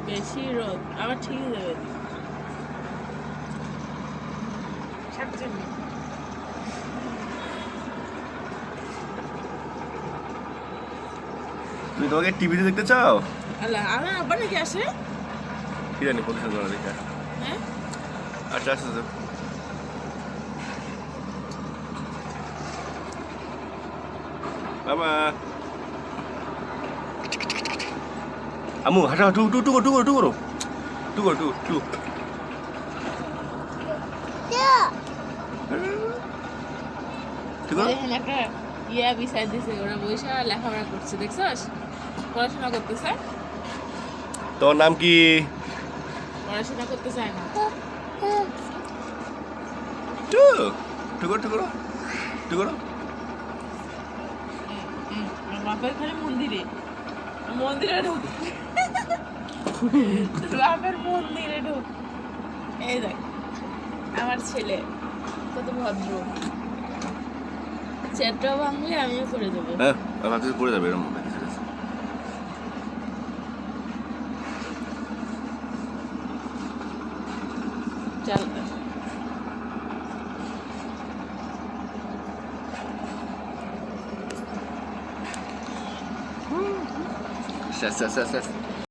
বেশি রোদ আবার ঠিক যাবে। তুমি তোমাকে টিভিতে দেখতে চাও? আল্লাহ আমার আব্বা নাকি আসে? কি জানি পজিশন করা দেখে। হ্যাঁ আচ্ছা আচ্ছা আচ্ছা। বাবা আমু হাঁটা টু টু টু টু টু করো টু করো টু টু টু করো। এখানে একটা ইয়া বিছাই দিছে, ওরা বইসা লেখাপড়া করছে, দেখছস? পড়াশোনা করতেছে, তোমার নাম কি? পড়াশোনা করতে চায় না। টু টু করো টু করো টু করো। আমার বাপের খালি মন্দিরে মন্দিরে ঢুক, বাপের মন্দিরে ঢুক। এই দেখ আমার ছেলে কত ভদ্র, চেটটা ভাঙলে আমিও করে দেবো। হ্যাঁ আমার কাছে পড়ে যাবে এরকম। চল শেষ শেষ শেষ শেষ।